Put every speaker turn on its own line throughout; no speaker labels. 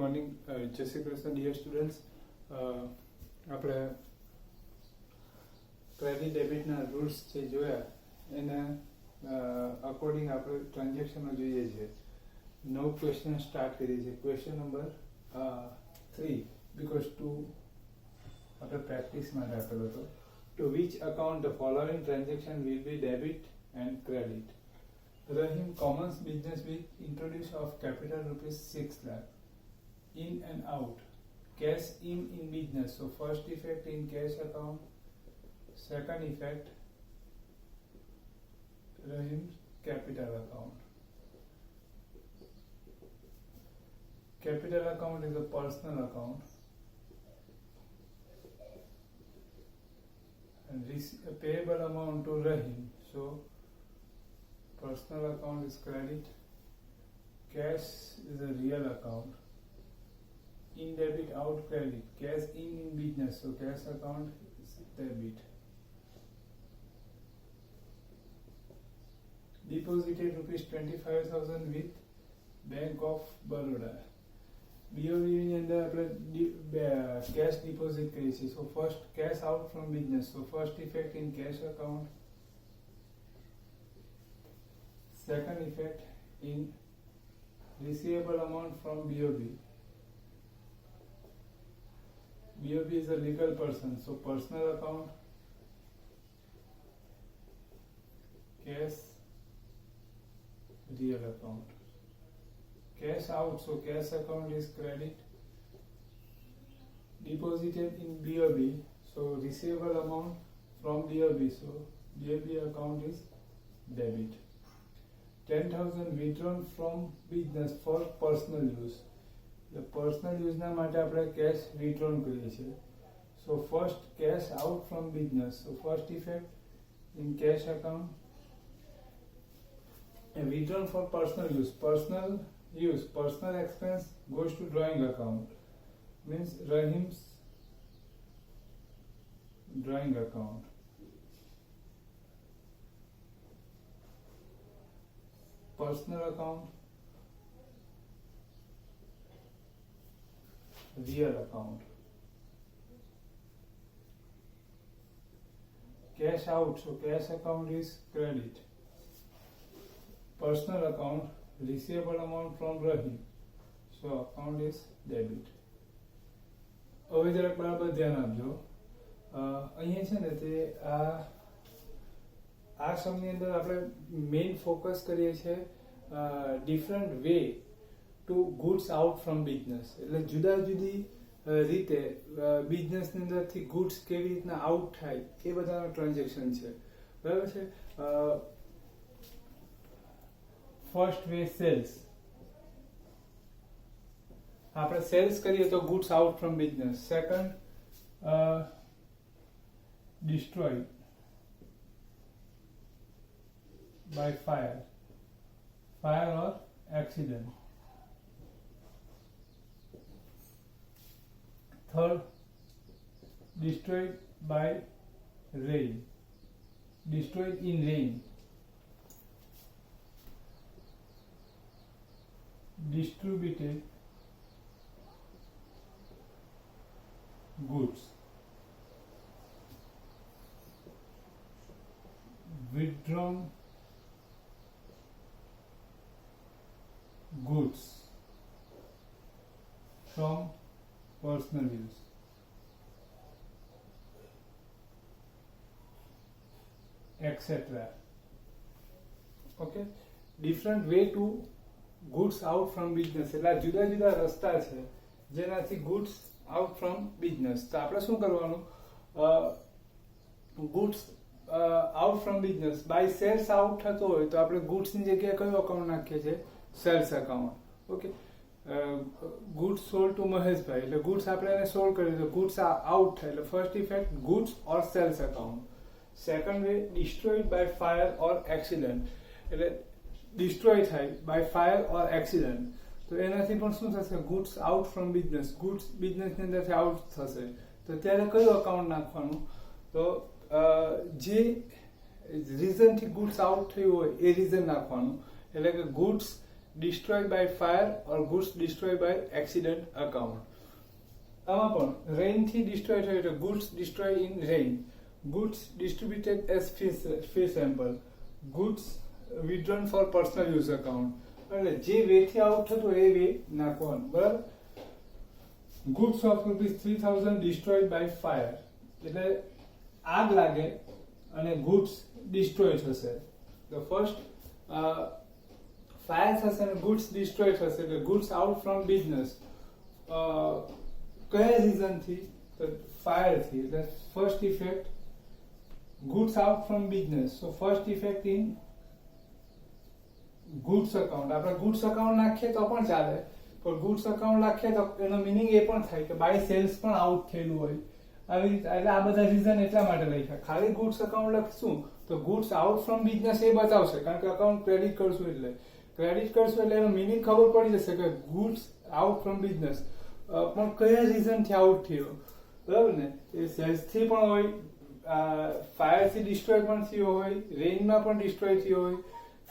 Morning. જય Shri Krishna dear students. આપણે credit ડેબિટના rules જે જોયા એના અકોર્ડિંગ આપણે ટ્રાન્ઝેક્શનો જોઈએ છે. નવ ક્વેશ્ચન સ્ટાર્ટ કરીએ છીએ. ક્વેશ્ચન નંબર 3 બીકોઝ ટુ આપણે પ્રેક્ટિસ માટે આપેલો હતો. To which account the following transaction will be debit and credit? Rahim commenced business with introduce of capital rupees 6 lakh. In and out. Cash in business. So first effect in cash account. Second effect Rahim's capital account. Capital account is a personal account. And payable amount to Rahim. So personal account is credit. Cash is a real account. In debit, out credit. Cash in business. So cash account is debit. Deposited rupees 25,000 with Bank of Baroda. BOB ની અંદર આપણે cash deposit કરીએ છીએ. So first cash out from business. So first effect in cash account. Second effect in receivable amount from BOB. BOB is a legal person. So personal account. Cash real account. Cash out, so cash account is credit. Deposited in BOB, so receivable amount from BOB, so BOB account is debit. 10,000 withdrawn from business for personal use. The personal use ના માટે આપણે cash withdrawn કરીએ છીએ. So first cash out from business. So first effect in cash account. And withdrawn for personal use. Personal expense goes to drawing account. Means Rahim's drawing account. Personal account. Real account. Cash out, so cash account is credit. Personal account, receivable amount from Rahim, so account is debit. હવે જરાક બરાબર ધ્યાન આપજો. અહીંયા છે ને તે આ સમયની અંદર આપણે મેઇન ફોકસ કરીએ છીએ different way to goods out from business. એટલે જુદા જુદી રીતે બિઝનેસની અંદરથી ગુડ્સ કેવી રીતના આઉટ થાય એ બધાનો ટ્રાન્ઝેક્શન છે. બરાબર છે. First way sales. આપણે સેલ્સ કરીએ તો goods out from business. Second destroyed by fire or accident. Third, destroyed by rain, destroyed in rain. Distributed goods. Withdrawn goods from personal use. Etc. Okay. Different way to goods out from business. એટલે જુદા જુદા રસ્તા છે જેનાથી goods out from business. તો આપણે શું કરવાનું? goods out from business by sales out થતો હોય તો આપણે goods ની જગ્યાએ કયો અકાઉન્ટ નાખીએ છીએ? Sales account. Okay. goods sold to મહેશભાઈ, એટલે goods આપણે એને સોલ્ડ કરીએ તો goods out થાય. એટલે first effect goods or sales account. Second way destroyed by fire or accident, એટલે destroy થાય by fire or accident. તો એનાથી પણ શું થશે? goods out from business. goods બિઝનેસની અંદરથી આઉટ થશે તો ત્યારે કયું અકાઉન્ટ નાખવાનું? તો જે રીઝનથી ગુડ્સ આઉટ થયું હોય એ રીઝન નાખવાનું. એટલે કે goods destroyed by fire or goods destroyed by accident account. આમાં પણ રેઇન થી ડિસ્ટ્રોય થયો એટલે goods destroyed in rain, goods distributed as fee sample, goods withdrawn for personal use account. એટલે જે વે થી આઉટ થતું એ વે નાખવાનું, બરાબર. goods of ₹3000 destroyed by fire એટલે આગ લાગે અને goods destroy થશે. The first fire થશે અને goods destroy થશે એટલે goods out from business. કયા રીઝન થી? તો ફાયર થી. એટલે first effect goods out from business. So first effect in goods account. આપણે goods account નાખીએ તો પણ ચાલે, પણ goods account નાખીએ તો એનો મીનિંગ એ પણ થાય કે બાય સેલ્સ પણ આઉટ થયેલું હોય. આવી રીતે એટલે આ બધા રીઝન એટલા માટે લખ્યા. ખાલી goods account લખશું તો goods out from business એ બતાવશે, કારણ કે અકાઉન્ટ ક્રેડિટ કરશું એટલે એનો મીનિંગ ખબર પડી જશે કે goods out from business. પણ કયા રીઝન થી આઉટ થયો, બરાબર ને? એ સેલ્સ થી પણ હોય, ફાયર થી ડિસ્ટ્રોય પણ થયો હોય, રેઇન માં પણ ડિસ્ટ્રોય થયો હોય,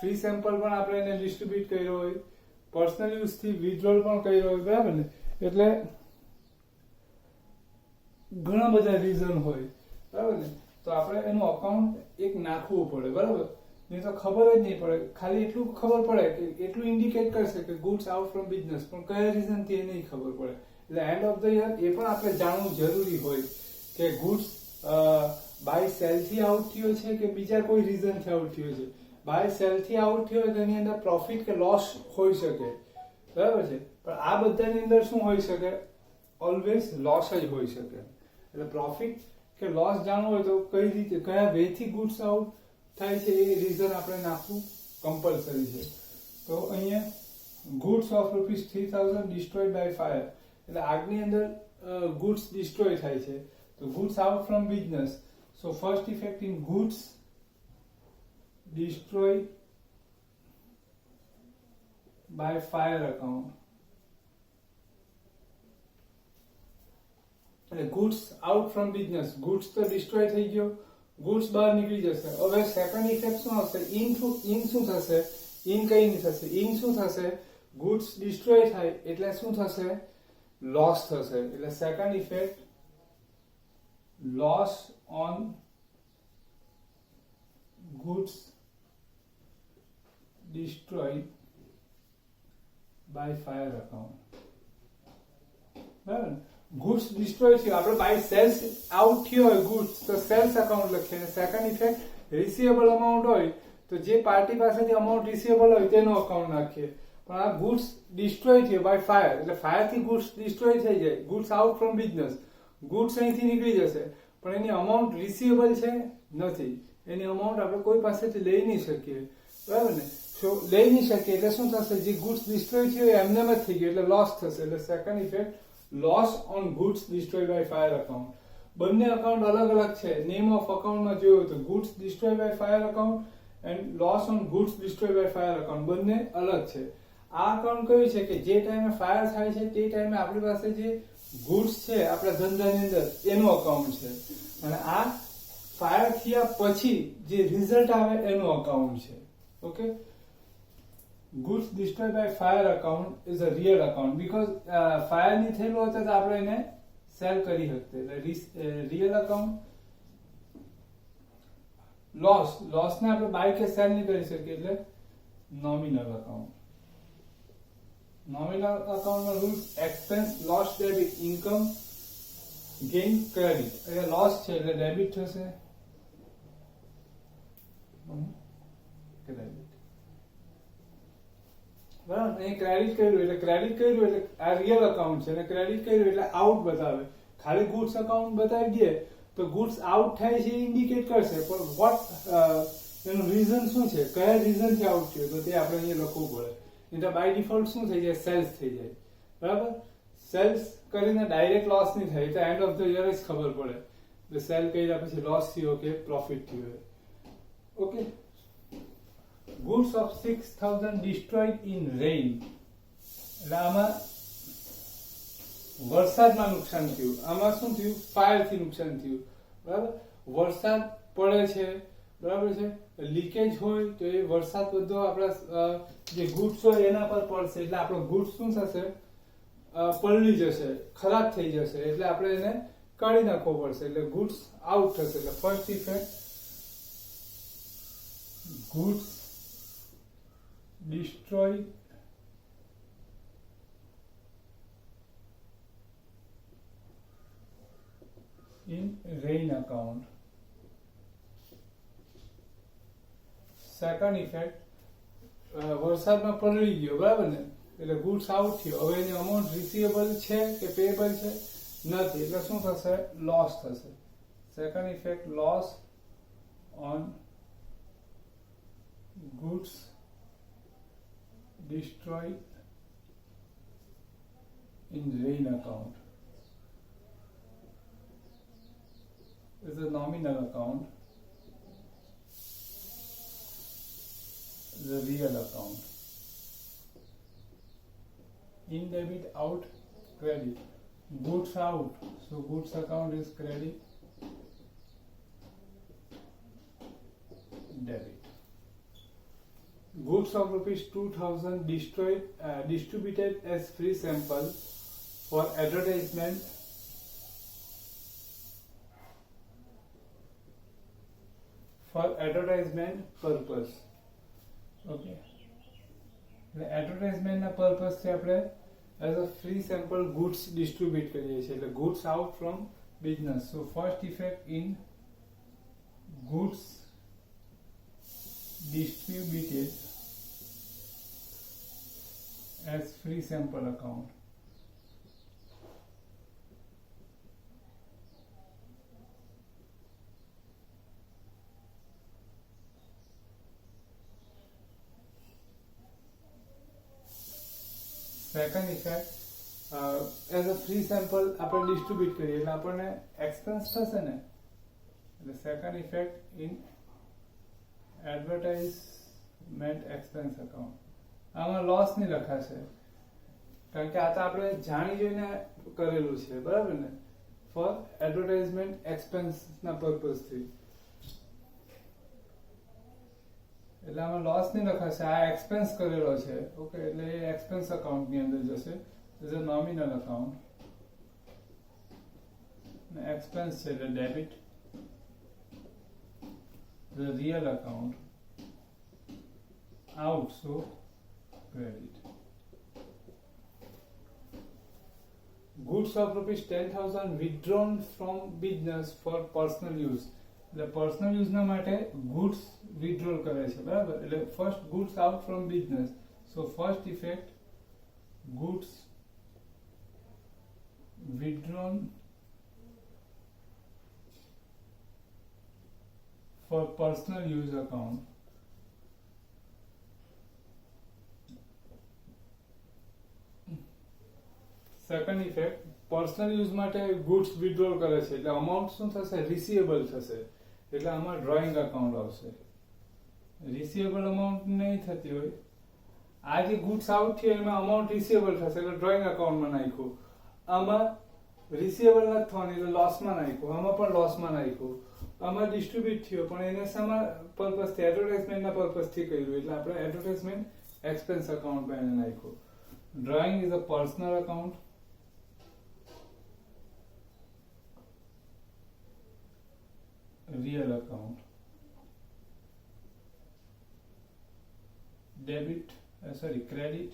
ફ્રી સેમ્પલ પણ આપણે એને ડિસ્ટ્રીબ્યુટ કર્યો હોય, પર્સનલ યુઝ થી વિથડ્રોલ પણ કર્યો હોય, બરાબર ને? એટલે ઘણા બધા રીઝન હોય, બરાબર ને? તો આપણે એનું અકાઉન્ટ એક નાખવું પડે, બરાબર? નહીં તો ખબર જ નહીં પડે. ખાલી એટલું ખબર પડે કે એટલું ઇન્ડિકેટ કરશે કે ગુડ્સ આઉટ ફ્રોમ બિઝનેસ, પણ કયા રીઝન થી એ નહીં ખબર પડે. એટલે એન્ડ ઓફ ધ યર એ પણ આપણે જાણવું જરૂરી હોય કે ગુડ્સ બાય સેલ થી આઉટ થયો છે કે બીજા કોઈ રીઝન થી આઉટ થયો છે. બાય સેલ થી આઉટ થયો તો એની અંદર પ્રોફિટ કે લોસ હોઈ શકે, બરાબર છે? પણ આ બધાની અંદર શું હોઈ શકે? ઓલવેઝ લોસ જ હોઈ શકે. એટલે પ્રોફિટ કે લોસ જાણવું હોય તો કઈ રીતે, કયા વે થી ગુડ્સ આઉટ થાય છે એ રીઝન આપણે નાખવું કમ્પલસરી છે. તો અહીંયા goods of ₹3000 destroyed by fire એટલે આગની અંદર goods destroy થાય છે. તો goods out from business. So first effect in goods destroyed by fire account. એટલે goods out from business, goods તો destroy થઈ ગયો, goods બહાર નીકળી જશે. હવે સેકન્ડ ઇફેક્ટ શું આવશે? ઇન શું થશે? ઇન કઈ નહીં થશે. ઇન શું થશે? goods destroy થાય એટલે શું થશે? લોસ થશે. એટલે second effect loss on goods destroyed by fire account. બરાબર? ગુડ્સ ડિસ્ટ્રોય થયો, આપણે બાય સેલ્સ આઉટ થયો હોય ગુડ્સ તો સેલ્સ અકાઉન્ટ લખીએ. સેકન્ડ ઇફેક્ટ રિસીવેબલ અમાઉન્ટ હોય તો જે પાર્ટી પાસેથી અમાઉન્ટ રિસીવેબલ હોય તેનો અકાઉન્ટ નાખીએ. પણ આ ગુડ્સ ડિસ્ટ્રોય થયો બાય ફાયર એટલે ફાયર થી ગુડ્સ ડિસ્ટ્રોય થઈ જાય, goods out from business. Goods અહીંથી નીકળી જશે પણ એની અમાઉન્ટ રિસીવેબલ છે નથી, એની અમાઉન્ટ આપણે કોઈ પાસેથી લઈ નહીં શકીએ, બરાબર ને? સો લઈ નહીં શકીએ એટલે શું થશે? જે ગુડ્સ ડિસ્ટ્રોય થયો એમને જ થઈ ગયો એટલે લોસ થશે. એટલે second effect loss on goods destroy by fire account. બંને અકાઉન્ટ અલગ અલગ છે. નેમ ઓફ અકાઉન્ટમાં જોયું તો goods destroy by fire account and loss on goods destroy by fire account બંને અલગ છે. આ અકાઉન્ટ કયું છે કે જે ટાઈમે ફાયર થાય છે તે ટાઈમે આપણી પાસે જે ગુડ્સ છે આપણા ધંધાની અંદર એનું અકાઉન્ટ છે, અને આ ફાયર થયા પછી જે રિઝલ્ટ આવે એનું અકાઉન્ટ છે. Okay, goods destroyed by fire account is a real account because fire ની થયેલું હોત તો આપણે એને સેલ કરી શકતે. એટલે રિયલ અકાઉન્ટ. લોસ ને આપણે બાય કે સેલ નહીં કરી શકીએ એટલે નોમિનલ અકાઉન્ટ. નોમિનલ અકાઉન્ટનો rule expense, loss, debit, income, gain, credit. એટલે લોસ છે એટલે ડેબિટ થશે, ક્રેડિટ. બરાબર? અહીં ક્રેડિટ કર્યું એટલે આ રિયલ અકાઉન્ટ છે અને ક્રેડિટ કર્યું એટલે આઉટ બતાવે. ખાલી ગુડ્સ અકાઉન્ટ બતાવી દે તો ગુડ્સ આઉટ થાય છે ઇન્ડિકેટ કરશે, પણ વોટ એનું રીઝન શું છે, કયા રીઝન થી આઉટ થયું તો તે આપણે અહીંયા લખવું પડે. નહીં તો બાય ડિફોલ્ટ શું થઈ જાય? સેલ્સ થઈ જાય. બરાબર? સેલ્સ કરીને ડાયરેક્ટ લોસ નહીં થાય, તો એન્ડ ઓફ ધ યર જ ખબર પડે કે સેલ કર્યા પછી લોસ થયો કે પ્રોફિટ થયો. Okay, goods of 6000 destroyed in rain એટલે આમાં વરસાદમાં નુકસાન થયું. આમાં શું થયું? ફાયર થી નુકસાન થયું. બરાબર? વરસાદ પડે છે, બરાબર છે, લીકેજ હોય તો એ વરસાદ બધો આપણા જે ગુડ્સ હોય એના પર પડશે એટલે આપણો ગુડ્સ શું થશે, પલળી જશે, ખરાબ થઈ જશે, એટલે આપણે એને કાઢી નાખવો પડશે, એટલે ગુડ્સ આઉટ થશે. એટલે first effect goods destroy in rain account. Second effect વરસાદમાં પલળી ગયો, બરાબર ને, એટલે ગુડ્સ આઉટ થયો, હવે એની અમાઉન્ટ રિસીવેબલ છે કે પેએબલ છે નથી, એટલે શું થશે, લોસ થશે. Second effect loss on goods destroyed in rain account is a nominal account, the real account. In debit out, credit. Goods out, so goods account is credit, debit. Goods of rupees 2000 destroyed, distributed as free sample for advertisement purpose. Okay. એટલે એડવર્ટાઇઝમેન્ટના પર્પઝથી આપણે as a free sample goods distribute કરીએ છીએ, એટલે goods out from business. So first effect in goods distributed as free sample account. Second effect as a free sample આપણે distribute કરીએ એટલે આપણને expense થશે ને, એટલે second effect in advertisement expense account. આમાં લોસ નહીં લખાશે કારણ કે આ તો આપણે જાણી જોઈને કરેલું છે, બરાબર ને, ફોર એડવર્ટાઇઝમેન્ટ એક્સપેન્સના પર્પઝથી, એટલે આમાં લોસ નહીં લખાશે, આ એક્સપેન્સ કરેલો છે. ઓકે, એટલે એ એક્સપેન્સ અકાઉન્ટની અંદર જશે, is a nominal account, expense છે એટલે debit, the real account out, so credit. Goods of rupees 10,000 withdrawn from business for personal use. એટલે પર્સનલ યુઝના માટે ગુડ્સ વિથડ્રોલ કરે છે, બરાબર, એટલે first goods out from business. So first effect goods withdrawn for personal use account. Second effect personal use માટે goods withdrawal કરે છે એટલે અમાઉન્ટ શું થશે, રિસીવેબલ થશે, એટલે આમાં ડ્રોઈંગ અકાઉન્ટ આવશે. રિસીવેબલ અમાઉન્ટ નહીં થતી હોય, આ જે ગુડ્સ આઉટ થયો એમાં અમાઉન્ટ રિસીવેબલ થશે એટલે ડ્રોઈંગ અકાઉન્ટમાં નાખ્યું, આમાં રિસીવેબલ નથી થવાની એટલે લોસમાં નાખ્યું, આમાં પણ લોસમાં નાખ્યું, આમાં ડિસ્ટ્રીબ્યુટ થયો પણ એને શાના પર્પઝથી, એડવર્ટાઇઝમેન્ટના પર્પઝથી કર્યું એટલે આપણે એડવર્ટાઇઝમેન્ટ એક્સપેન્સ અકાઉન્ટમાં એને નાખ્યું. Drawing is a personal account, real account, debit, credit,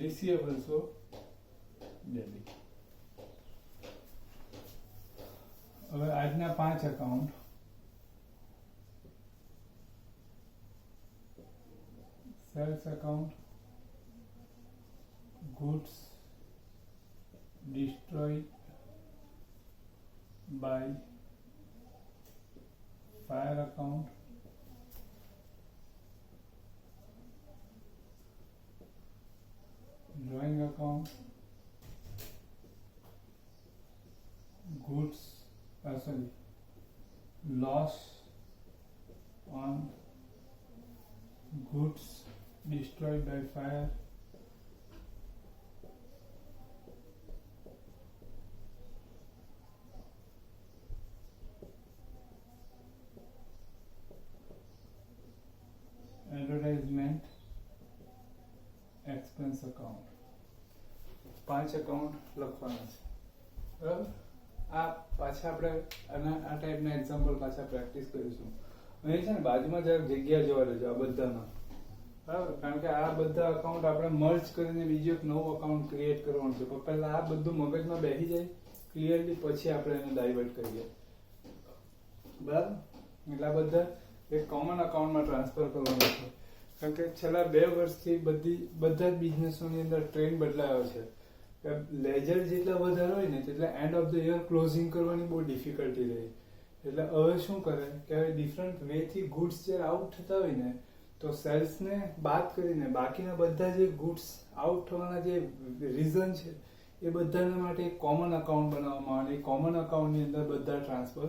receivable, so debit. હવે આજના 5 account, sales account, goods destroyed by fire account, drawing account, goods loss on goods destroyed by fire, 5 account લખવાના છે, બરાબર. આ પાછા આપણે આ ટાઈપના એક્ઝામ્પલ પાછા પ્રેક્ટિસ કરીશું. અહીં છે ને બાજુમાં જરાક જગ્યા જોવા લેજો આ બધામાં, બરાબર. કારણ કે આ બધા અકાઉન્ટ આપણે મર્જ કરીને બીજું એક નવું અકાઉન્ટ ક્રિએટ કરવાનું છે, પણ પહેલા આ બધું મગજમાં બેસી જાય ક્લિયરલી, પછી આપણે એને ડાયવર્ટ કરીએ, બરાબર. એટલે આ બધા એક કોમન અકાઉન્ટમાં ટ્રાન્સફર કરવાનું છે. કારણ કે છેલ્લા 2 વર્ષથી બધા જ બિઝનેસોની અંદર ટ્રેન્ડ બદલાયો છે. લેજર જેટલા વધારે હોય ને તેટલા end of the year closing કરવાની બહુ ડિફિકલ્ટી રહી. એટલે હવે શું કરે કે હવે ડિફરન્ટ વેથી ગુડ્સ જે આઉટ થતા હોય ને, તો સેલ્સને બાદ કરીને બાકીના બધા જે ગુડ્સ આઉટ થવાના જે રીઝન છે એ બધાના માટે એક કોમન અકાઉન્ટ બનાવવામાં આવે. એ કોમન અકાઉન્ટની અંદર બધા ટ્રાન્સફર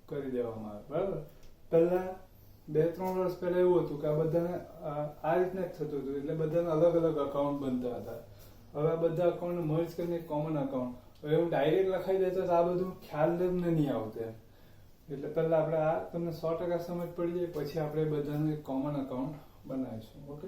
કરી દેવામાં આવે, બરાબર. પહેલા 2-3 વર્ષ પહેલા એવું હતું કે આ બધાને આ રીતના જ થતું હતું, એટલે બધાને અલગ અલગ અકાઉન્ટ બનતા હતા. હવે આ બધા અકાઉન્ટને મર્જ કરીને એક કોમન અકાઉન્ટ, હવે હું ડાયરેક્ટ લખાઈ દેતો તો આ બધું ખ્યાલ જ નહીં આવતું. એટલે પહેલા આપણે આ તમને 100% સમજ પડી જાય, પછી આપણે બધાનું એક કોમન અકાઉન્ટ બનાવીશું. ઓકે.